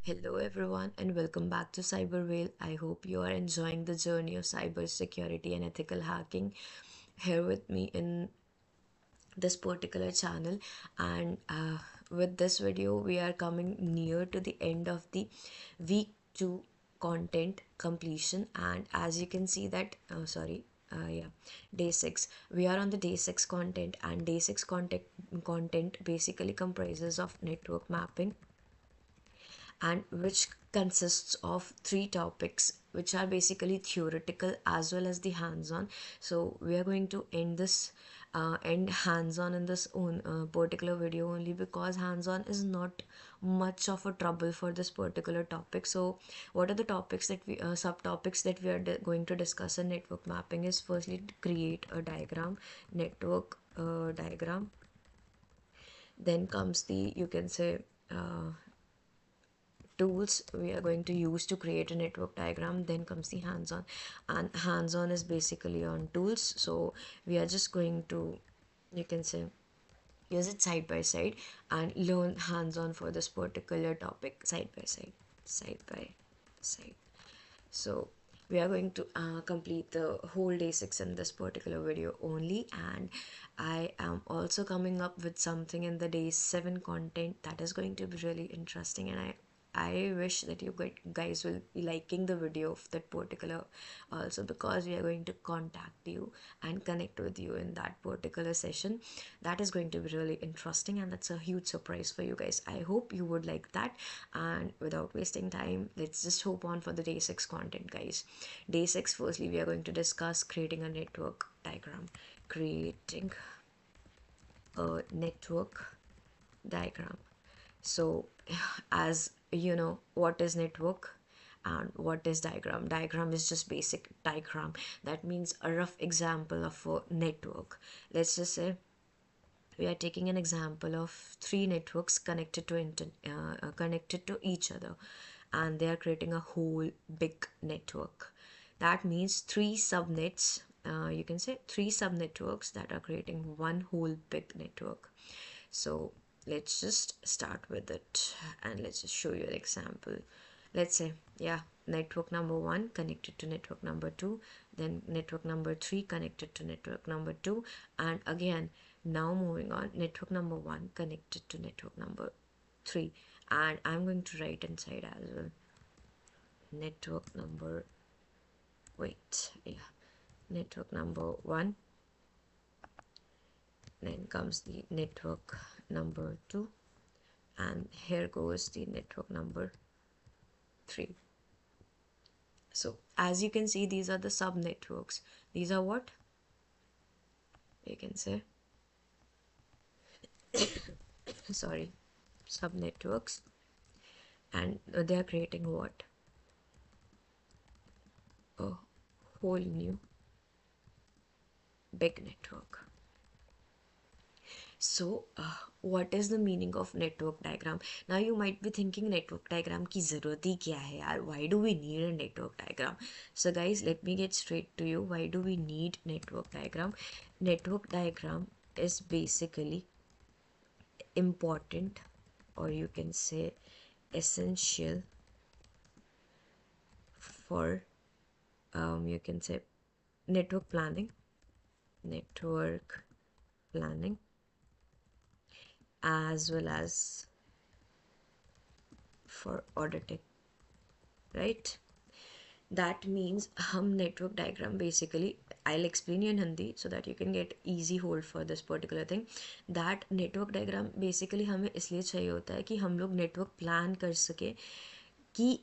Hello, everyone, and welcome back to Cyberwhale. I hope you are enjoying the journey of cybersecurity and ethical hacking here with me in this particular channel. And with this video, we are coming near to the end of the week 2 content completion. And as you can see, that yeah, day 6, we are on the day 6 content, and day 6 content basically comprises of network mapping, and which consists of three topics which are basically theoretical as well as the hands-on. So we are going to end hands-on in this own particular video only because hands-on is not much of a trouble for this particular topic. So what are the topics that we subtopics that we are going to discuss in network mapping is firstly to create a diagram, network diagram. Then comes the, you can say, tools we are going to use to create a network diagram. Then comes the hands-on, and hands-on is basically on tools, so we are just going to, you can say, use it side by side and learn hands-on for this particular topic side by side. So we are going to complete the whole day 6 in this particular video only, and I am also coming up with something in the day 7 content that is going to be really interesting, and I wish that you guys will be liking the video of that particular also, because we are going to contact you and connect with you in that particular session. That is going to be really interesting, and that's a huge surprise for you guys. I hope you would like that. And without wasting time, let's just hop on for the day 6 content, guys. Day 6, firstly, we are going to discuss creating a network diagram. Creating a network diagram. So, as you know, what is network and what is diagram? Diagram is just basic diagram. That means a rough example of a network. Let's just say we are taking an example of three networks connected to each other, and they are creating a whole big network. That means three subnets. You can say three subnetworks that are creating one whole big network. So let's just start with it, and let's just show you an example. Let's say, yeah, network number 1 connected to network number 2, then network number 3 connected to network number 2, and again, now moving on, network number 1 connected to network number 3. And I'm going to write inside as well, network number, wait, yeah, network number 1, then comes the network number 2, and here goes the network number 3. So as you can see, these are the sub networks. These are what you can say, sorry, sub networks, and they are creating what, a whole new big network. So what is the meaning of network diagram? Now you might be thinking, network diagram की ज़रूरत ही क्या है यार? Why do we need a network diagram? So guys, let me get straight to you. Why do we need network diagram? Network diagram is basically important, or you can say essential, for you can say network planning, as well as for auditing, right? That means हम network diagram basically, I'll explain you in Hindi so that you can get easy hold for this particular thing. That network diagram basically हमें इसलिए चाहिए होता है कि हम लोग network plan कर सके, कि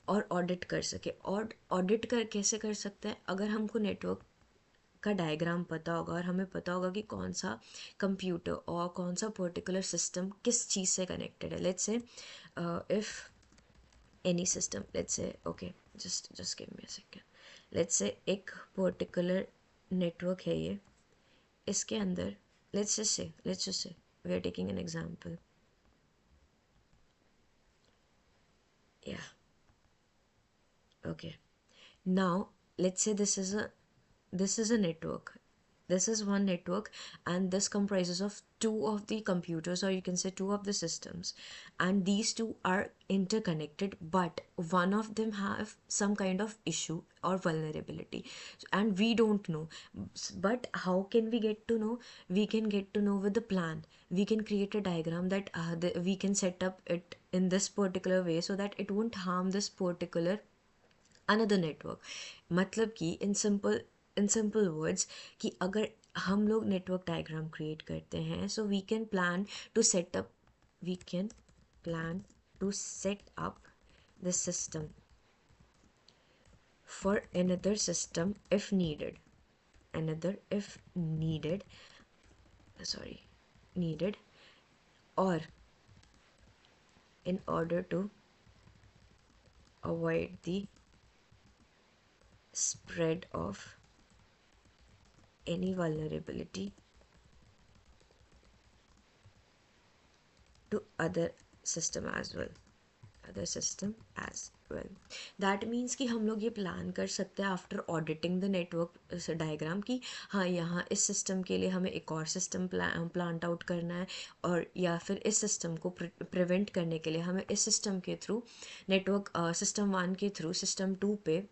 और ऑडिट कर सके। और ऑडिट कर कैसे कर सकते हैं? अगर हमको नेटवर्क का डायग्राम पता होगा और हमें पता होगा कि कौन सा कंप्यूटर और कौन सा पर्टिकुलर सिस्टम किस चीज़ से कनेक्टेड है। Let's say if any system, let's say, okay, just give me a second. Let's say एक पर्टिकुलर नेटवर्क है ये, इसके अंदर let's just say we are taking an example, या okay, now let's say this is a network. This is one network, and this comprises of two of the computers, or you can say two of the systems, and these two are interconnected, but one of them have some kind of issue or vulnerability, and we don't know. But how can we get to know? We can get to know with the plan. We can create a diagram that we can set up it in this particular way so that it won't harm this particular another network. मतलब कि in simple words कि अगर हम लोग network diagram create करते हैं, so we can plan to set up the system for another system if needed, another if needed sorry needed, or in order to avoid the spread of any vulnerability to other system as well. That means कि हम लोग ये plan कर सकते हैं after auditing the network diagram की, हाँ यहाँ इस सिस्टम के लिए हमें एक और सिस्टम प्लांट आउट करना है, और या फिर इस सिस्टम को प्रिवेंट करने के लिए हमें इस सिस्टम के थ्रू नेटवर्क सिस्टम 1 के थ्रू सिस्टम 2 पे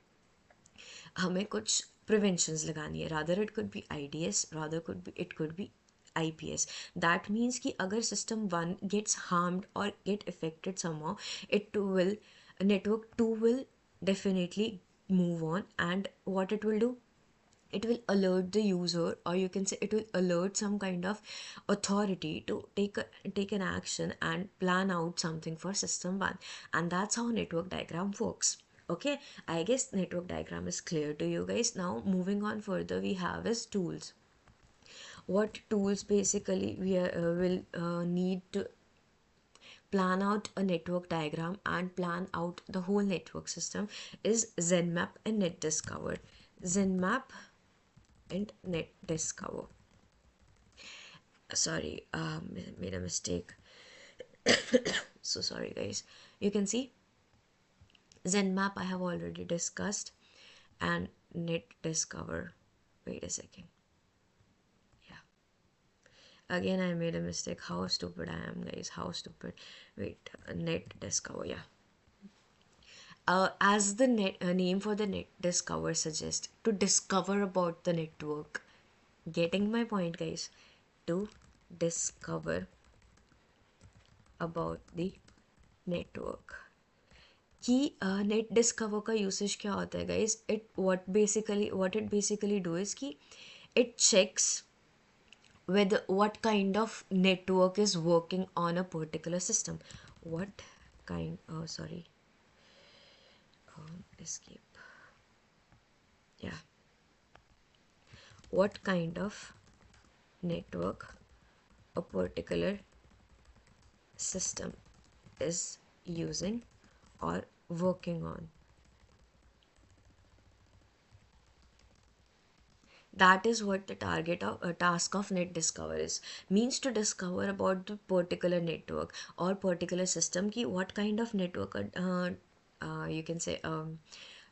हमें कुछ प्रिवेंशंस लगानी है. Rather it could be IDS, rather it could be IPS. That means कि अगर system 1 gets harmed or get affected somehow, network 2 will definitely move on, and what it will do, it will alert the user, or you can say it will alert some kind of authority to take an action and plan out something for system 1. And that's how network diagram works. Okay, I guess network diagram is clear to you guys. Now moving on further, we have is tools. What tools basically will need to plan out a network diagram and plan out the whole network system is Zenmap and Netdiscover. Zenmap and Netdiscover. Sorry, made a mistake. So sorry guys. You can see Zenmap I have already discussed, and Netdiscover. Wait a second. Again I made a mistake. How stupid I am, guys. How stupid. Wait, Netdiscover, yeah. As the name for the Netdiscover suggests, to discover about the network. Getting my point, guys? To discover about the network. कि net discover का usage क्या होता है guys? what it basically do is कि it checks whether what kind of network is working on a particular system. What kind, escape, yeah, what kind of network a particular system is using or working on. That is what the task of Netdiscover is. Means to discover about the particular network or particular system ki what kind of network you can say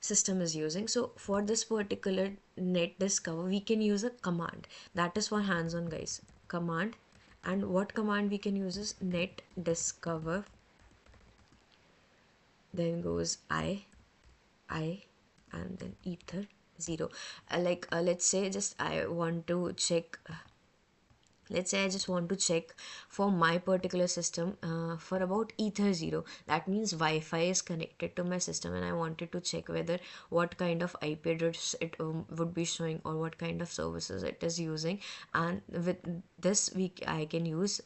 system is using. So for this particular Netdiscover, we can use a command. That is for hands-on, guys. Command. And what command we can use is Netdiscover, then goes I, and then ether 0. Let's say just I want to check. Let's say I just want to check for my particular system for about ether 0. That means Wi-Fi is connected to my system, and I wanted to check whether what kind of IP address it would be showing, or what kind of services it is using. And with this I can use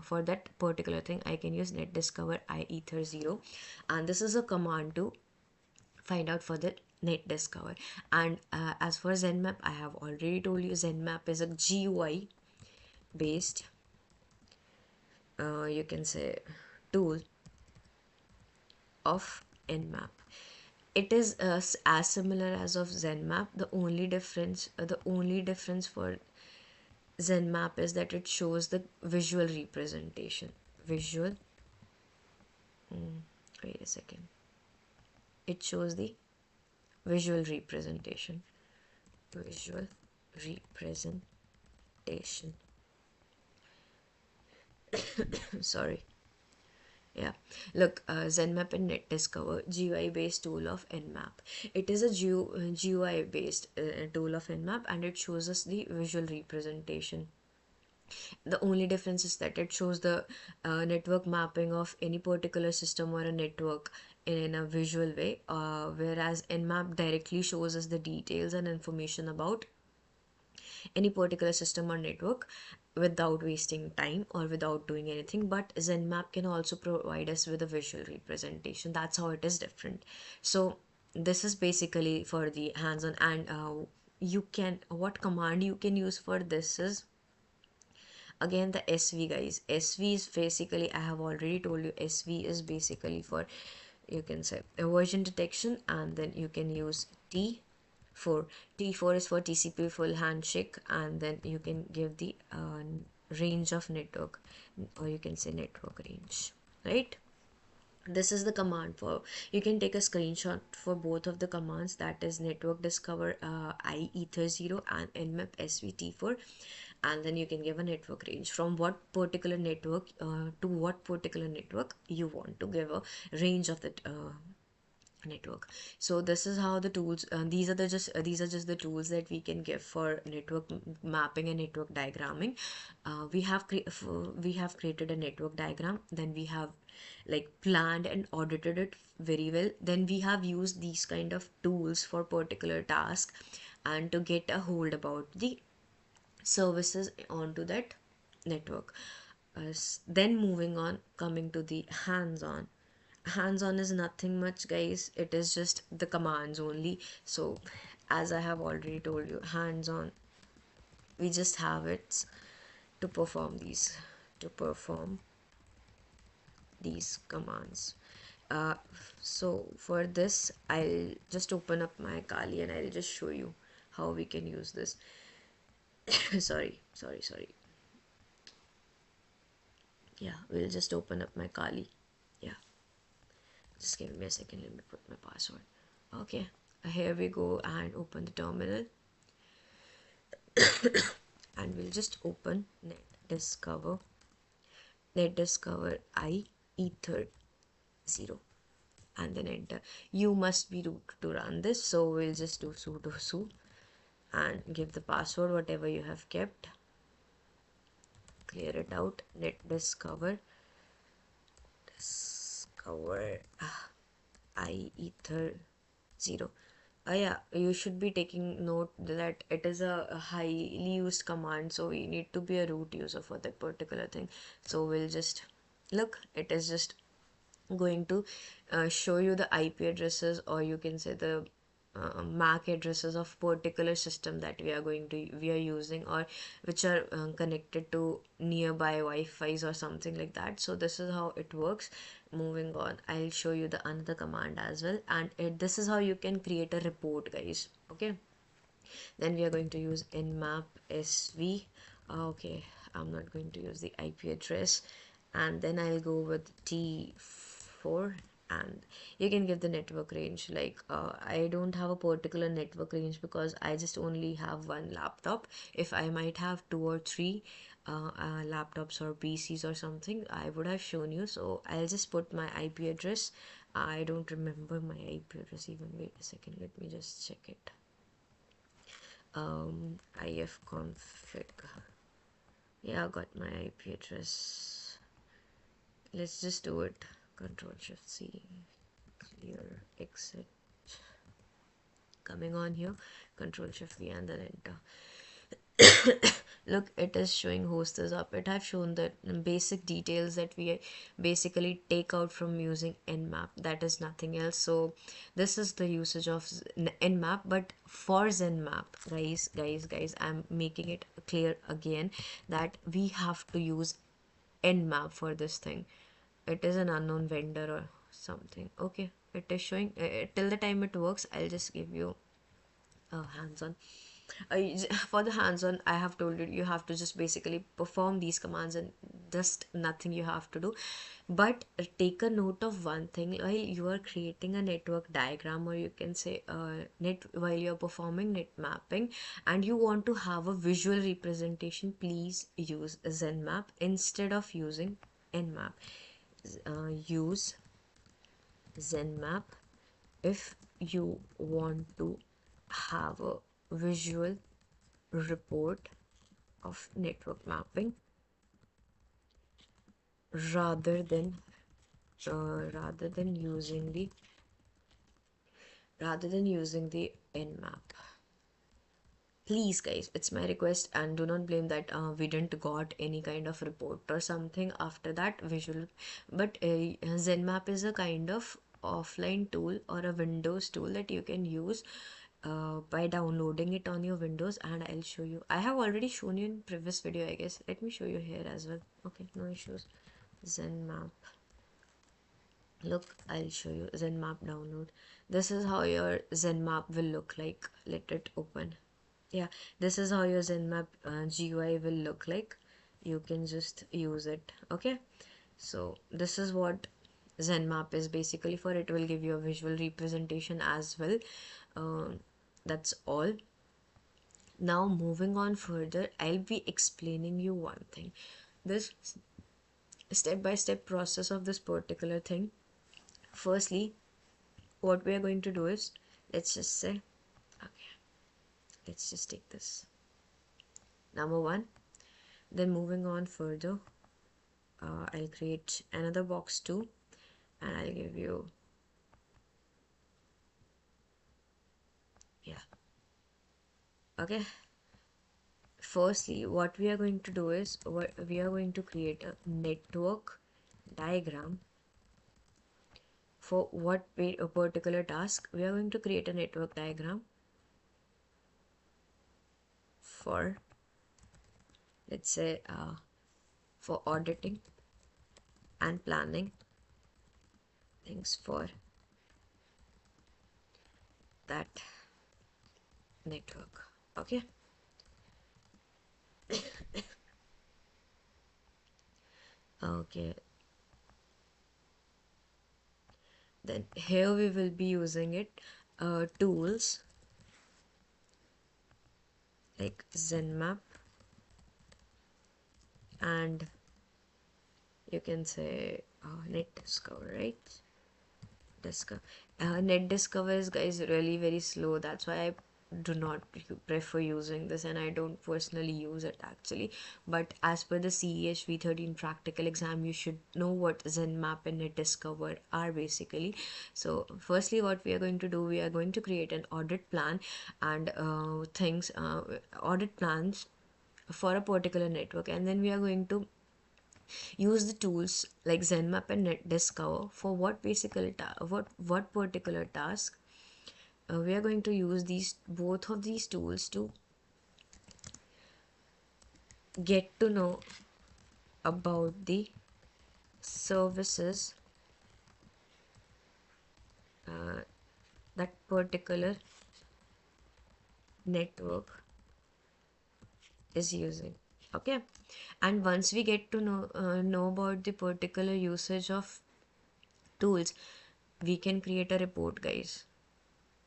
for that particular thing, I can use Netdiscover I ether 0, and this is a command to find out for the Netdiscover. And as for Zenmap, I have already told you Zenmap is a GUI based you can say tool of Nmap. It is as similar as of Zenmap. The only difference for Zenmap is that it shows the visual representation. Wait a second. It shows the visual representation. Representation. Sorry. Yeah, look, Zenmap and NetDiscover, GUI-based tool of Nmap. It is a GUI-based tool of Nmap, and it shows us the visual representation. The only difference is that it shows the network mapping of any particular system or a network in a visual way, whereas Nmap directly shows us the details and information about any particular system or network without wasting time or without doing anything. But Zenmap can also provide us with a visual representation. That's how it is different. So this is basically for the hands-on, and you can, what command you can use for this is again the SV, guys. SV is basically, I have already told you, SV is basically for, you can say, version detection, and then you can use T4. T4 is for TCP full handshake, and then you can give the range of network, or you can say network range, right? This is the command for, you can take a screenshot for both of the commands, that is network discover I ether 0 and nmap svt4, and then you can give a network range from what particular network to what particular network you want to give a range of that network. So this is how the tools, these are just the tools that we can give for network mapping and network diagramming. We have created a network diagram, then we have like planned and audited it very well, then we have used these kind of tools for particular task and to get a hold about the services onto that network. Then moving on, coming to the hands-on. Hands-on is nothing much, guys. It is just the commands only. So as I have already told you, hands-on, we just have it to perform these commands. uh, so for this, I'll just open up my Kali and I'll just show you how we can use this. Sorry. Yeah, we'll just open up my Kali. Yeah, just give me a second, let me put my password. Okay, here we go, and open the terminal, and we'll just open netdiscover I ether 0, and then enter. You must be root to run this, so we'll just do sudo su and give the password whatever you have kept. Clear it out. Discover I ether 0. Yeah, you should be taking note that it is a highly used command, so we need to be a root user for that particular thing. So we'll just look, it is just going to show you the IP addresses, or you can say the MAC addresses of particular system that we are using, or which are connected to nearby Wi-Fi's or something like that. So this is how it works. Moving on, I'll show you the another command as well, and this is how you can create a report, guys. Okay, then we are going to use nmap sv. Okay, I'm not going to use the IP address, and then I'll go with T4, and you can give the network range. Like I don't have a particular network range because I just only have one laptop. If I might have two or three laptops or PCs or something, I would have shown you. So I'll just put my IP address. I don't remember my IP address even. Wait a second, let me just check it. Ifconfig. Yeah, I got my IP address. Let's just do it. Control Shift C. Clear, exit. Coming on here, Control Shift V and then enter. Look, it is showing host is up. It have shown the basic details that we basically take out from using nmap. That is nothing else. So this is the usage of nmap. But for Zenmap, guys, I'm making it clear again that we have to use nmap for this thing. It is an unknown vendor or something. Okay, it is showing till the time it works. I'll just give you hands on. For the hands-on, I have told you, you have to just basically perform these commands and just nothing you have to do. But take a note of one thing: while you are creating a network diagram, or you can say net while you're performing net mapping, and you want to have a visual representation, please use Zenmap instead of using Nmap. Use Zenmap if you want to have a visual report of network mapping rather than rather than using the Nmap. Please guys, it's my request, and do not blame that we didn't got any kind of report or something after that visual. But Zenmap is a kind of offline tool or a Windows tool that you can use by downloading it on your Windows, and I'll show you. I have already shown you in previous video, I guess. Let me show you here as well. Okay, no issues. Zenmap. Look, I'll show you Zenmap download. This is how your Zenmap will look like. Let it open. Yeah, this is how your Zenmap GUI will look like. You can just use it. Okay, so this is what Zenmap is basically for. It will give you a visual representation as well. That's all. Now moving on further, I'll be explaining you one thing. This step-by-step process of this particular thing. Firstly, what we are going to do is, let's just say, okay, let's just take this. Number one. Then moving on further, I'll create another box too, and I'll give you, yeah, okay. Firstly, what we are going to do is, we are going to create a network diagram for a particular task. We are going to create a network diagram for, let's say, for auditing and planning things for that network. Okay, okay. Then here we will be using it tools like Zenmap, and you can say NetDiscover, right? Discover. NetDiscover is, guys, really very slow. That's why I do not prefer using this, and I don't personally use it actually. But as per the CEH V13 practical exam, you should know what Zenmap and NetDiscover are basically. So firstly, what we are going to do, we are going to create an audit plan and audit plans for a particular network, and then we are going to use the tools like Zenmap and NetDiscover for what particular task. We are going to use both of these tools to get to know about the services that particular network is using. Okay, and once we get to know about the particular usage of tools, we can create a report, guys.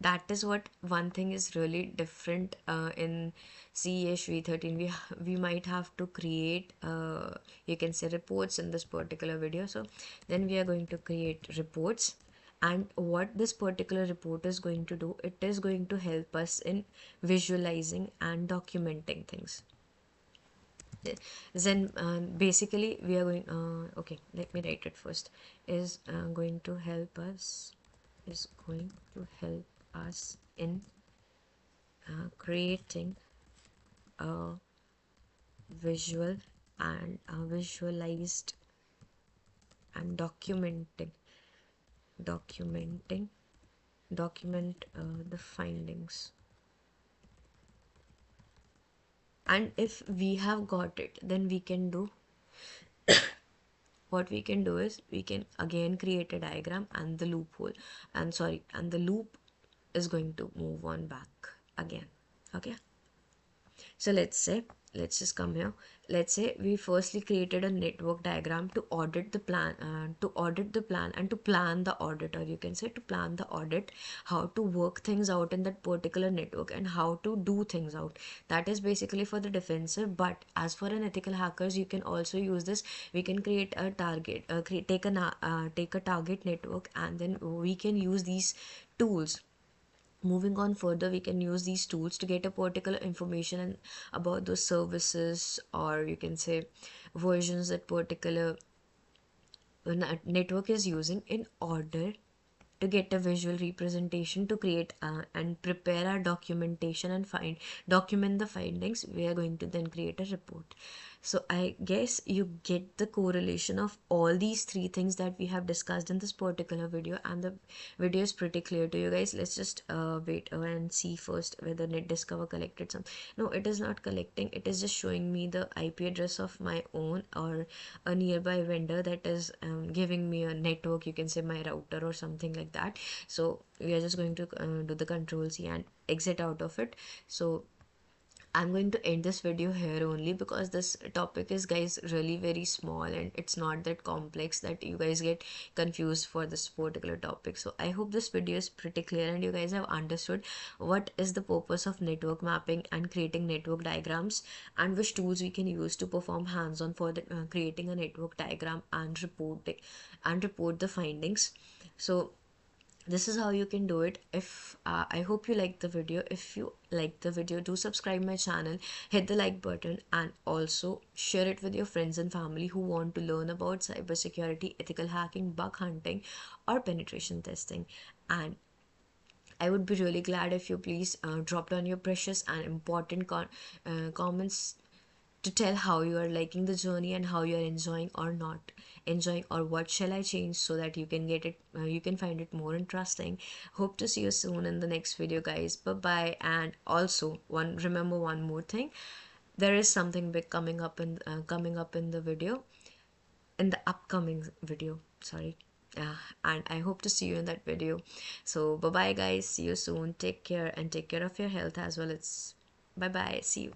That is what one thing is really different in CEH V13. We might have to create you can say reports in this particular video. So then we are going to create reports, and what this particular report is going to do, it is going to help us in visualizing and documenting things. Then basically we are going okay, let me write it first. Is going to help us in creating a visual and visualized and document the findings. And if we have got it, then we can do what we can do is, we can again create a diagram, and the loop is going to move on back again. Okay, So let's just come here. Let's say we firstly created a network diagram to audit the plan, and to plan the audit, or you can say to plan the audit, how to work things out in that particular network and how to do things out. That is basically for the defensive. But as for an ethical hackers, you can also use this. We can create a target, take a target network, and then we can use these tools. Moving on further, we can use these tools to get a particular information about those services, or you can say versions that particular network is using, in order to get a visual representation to create and prepare our documentation and document the findings. We are going to then create a report. So I guess you get the correlation of all these three things that we have discussed in this particular video, and the video is pretty clear to you guys. Let's just wait and see first whether NetDiscover collected some. No, it is not collecting. It is just showing me the IP address of my own or a nearby vendor that is giving me a network, you can say my router or something like that. So we are just going to do the control C and exit out of it. So I'm going to end this video here only, because this topic is, guys, really very small and it's not that complex that you guys get confused for this particular topic. So I hope this video is pretty clear and you guys have understood what is the purpose of network mapping and creating network diagrams, and which tools we can use to perform hands-on for creating a network diagram and report the findings. So this is how you can do it. If I hope you like the video. If you like the video, do subscribe my channel, hit the like button, and also share it with your friends and family who want to learn about cybersecurity, ethical hacking, bug hunting, or penetration testing. And I would be really glad if you please drop down your precious and important comments to tell how you are liking the journey and how you are enjoying or not enjoying, or what shall I change so that you can get it, you can find it more interesting. Hope to see you soon in the next video, guys. Bye bye. And also, remember one more thing. There is something big coming up in the video, in the upcoming video. Sorry. And I hope to see you in that video. So bye bye, guys. See you soon. Take care, and take care of your health as well. It's bye bye. See you.